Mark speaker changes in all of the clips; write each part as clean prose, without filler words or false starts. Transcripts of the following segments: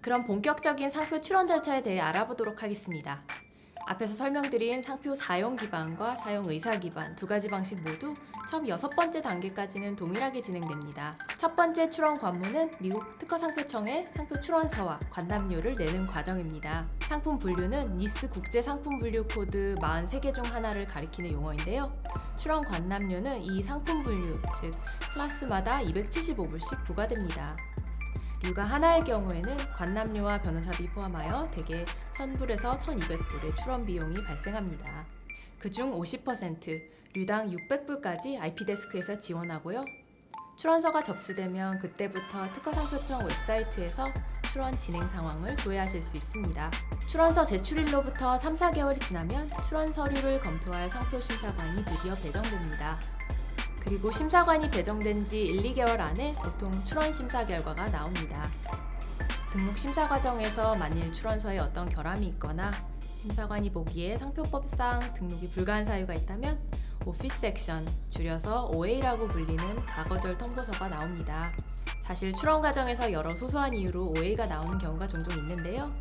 Speaker 1: 그럼 본격적인 상표 출원 절차에 대해 알아보도록 하겠습니다. 앞에서 설명드린 상표 사용 기반과 사용 의사 기반 두 가지 방식 모두 처음 6번째 단계까지는 동일하게 진행됩니다. 첫 번째 출원 관문은 미국 특허상표청의 상표 출원서와 관납료를 내는 과정입니다. 상품 분류는 니스 국제 상품 분류 코드 43개 중 하나를 가리키는 용어인데요. 출원 관납료는 이 상품 분류, 즉 클래스마다 275불씩 부과됩니다. 류가 하나의 경우에는 관납료와 변호사비 포함하여 대개 1,000불에서 1,200불의 출원 비용이 발생합니다. 그중 50%, 류당 600불까지 IP데스크에서 지원하고요. 출원서가 접수되면 그때부터 특허상표청 웹사이트에서 출원 진행 상황을 조회하실 수 있습니다. 출원서 제출일로부터 3, 4개월이 지나면 출원 서류를 검토할 상표심사관이 드디어 배정됩니다. 그리고 심사관이 배정된 지 1, 2개월 안에 보통 출원 심사 결과가 나옵니다. 등록 심사 과정에서 만일 출원서에 어떤 결함이 있거나 심사관이 보기에 상표법상 등록이 불가한 사유가 있다면 오피스 액션, 줄여서 OA라고 불리는 가거절 통보서가 나옵니다. 사실 출원 과정에서 여러 소소한 이유로 OA가 나오는 경우가 종종 있는데요.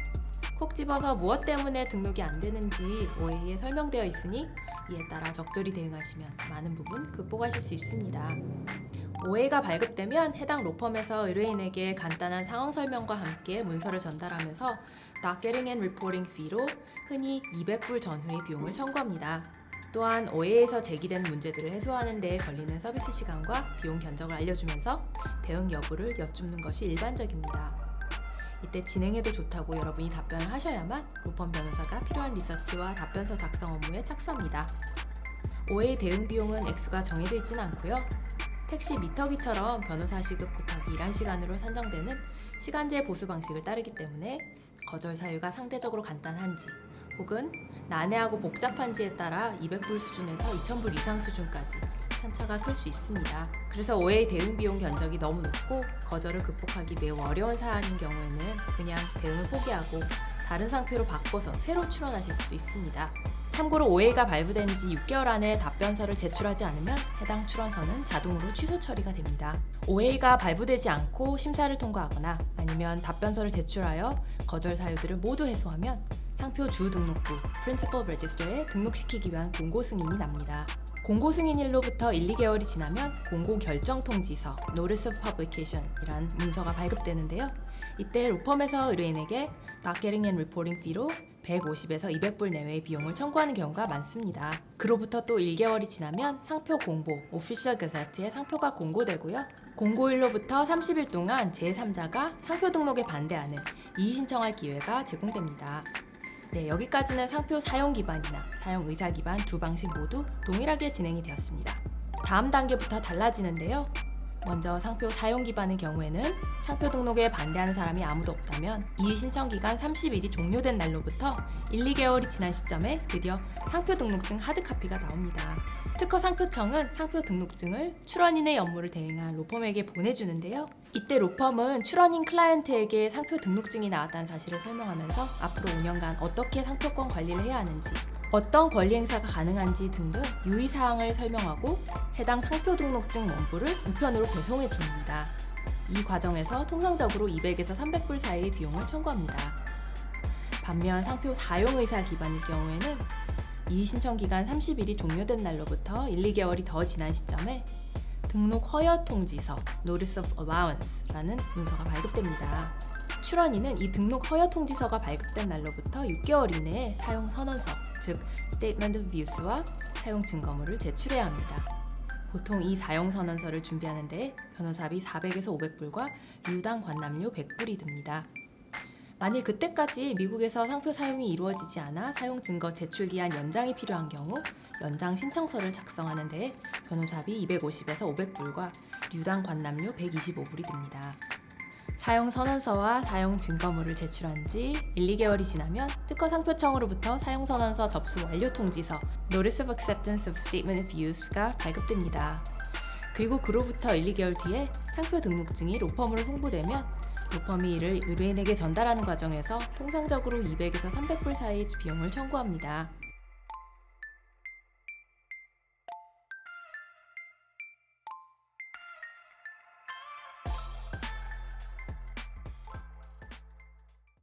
Speaker 1: 콕 집어서 무엇 때문에 등록이 안 되는지 OA에 설명되어 있으니 이에 따라 적절히 대응하시면 많은 부분 극복하실 수 있습니다. OA가 발급되면 해당 로펌에서 의뢰인에게 간단한 상황 설명과 함께 문서를 전달하면서 Docketing and Reporting Fee로 흔히 200불 전후의 비용을 청구합니다. 또한 OA에서 제기된 문제들을 해소하는 데 걸리는 서비스 시간과 비용 견적을 알려주면서 대응 여부를 여쭙는 것이 일반적입니다. 이때 진행해도 좋다고 여러분이 답변을 하셔야만 로펌 변호사가 필요한 리서치와 답변서 작성 업무에 착수합니다. OA 대응 비용은 액수가 정해져 있지는 않고요. 택시 미터기처럼 변호사 시급 곱하기 일한 시간으로 산정되는 시간제 보수 방식을 따르기 때문에 거절 사유가 상대적으로 간단한지 혹은 난해하고 복잡한지에 따라 200불 수준에서 2,000불 이상 수준까지 편차가 클 수 있습니다. 그래서 OA 대응 비용 견적이 너무 높고 거절을 극복하기 매우 어려운 사안인 경우에는 그냥 대응을 포기하고 다른 상표로 바꿔서 새로 출원하실 수도 있습니다. 참고로 OA가 발부된 지 6개월 안에 답변서를 제출하지 않으면 해당 출원서는 자동으로 취소 처리가 됩니다. OA가 발부되지 않고 심사를 통과하거나 아니면 답변서를 제출하여 거절 사유들을 모두 해소하면 상표 주등록부 Principal Register에 등록시키기 위한 공고 승인이 납니다. 공고 승인일로부터 1, 2개월이 지나면 공고 결정 통지서 Notice of Publication 이란 문서가 발급되는데요. 이때 로펌에서 의뢰인에게 Docketing and Reporting Fee로 150에서 200불 내외의 비용을 청구하는 경우가 많습니다. 그로부터 또 1개월이 지나면 상표 공보 Official Gazette에 상표가 공고되고요. 공고일로부터 30일 동안 제3자가 상표 등록에 반대하는 이의 신청할 기회가 제공됩니다. 네, 여기까지는 상표 사용 기반이나 사용 의사 기반 두 방식 모두 동일하게 진행이 되었습니다. 다음 단계부터 달라지는데요. 먼저 상표 사용 기반의 경우에는 상표 등록에 반대하는 사람이 아무도 없다면 이의 신청 기간 30일이 종료된 날로부터 1, 2개월이 지난 시점에 드디어 상표 등록증 하드카피가 나옵니다. 특허 상표청은 상표 등록증을 출원인의 업무를 대행한 로펌에게 보내주는데요. 이때 로펌은 출원인 클라이언트에게 상표 등록증이 나왔다는 사실을 설명하면서 앞으로 5년간 어떻게 상표권 관리를 해야 하는지, 어떤 권리 행사가 가능한지 등등 유의사항을 설명하고 해당 상표 등록증 원본을 우편으로 배송해 줍니다. 이 과정에서 통상적으로 200에서 300불 사이의 비용을 청구합니다. 반면 상표 사용 의사 기반의 경우에는 이의 신청 기간 30일이 종료된 날로부터 1, 2개월이 더 지난 시점에 등록 허여 통지서 Notice of Allowance라는 문서가 발급됩니다. 출원인은 이 등록 허여 통지서가 발급된 날로부터 6개월 이내에 사용 선언서, 즉 Statement of Use와 사용 증거물을 제출해야 합니다. 보통 이 사용 선언서를 준비하는 데 변호사비 400에서 500불과 류당 관납료 100불이 듭니다. 만일 그때까지 미국에서 상표 사용이 이루어지지 않아 사용 증거 제출 기한 연장이 필요한 경우 연장 신청서를 작성하는 데 변호사비 250에서 500불과 류당 관납료 125불이 듭니다. 사용 선언서와 사용 증거물을 제출한 지 1, 2개월이 지나면 특허 상표청으로부터 사용 선언서 접수 완료 통지서 Notice of Acceptance of Statement of Use가 발급됩니다. 그리고 그로부터 1, 2개월 뒤에 상표 등록증이 로펌으로 송부되면 로펌이 이를 의뢰인에게 전달하는 과정에서 통상적으로 200에서 300불 사이의 비용을 청구합니다.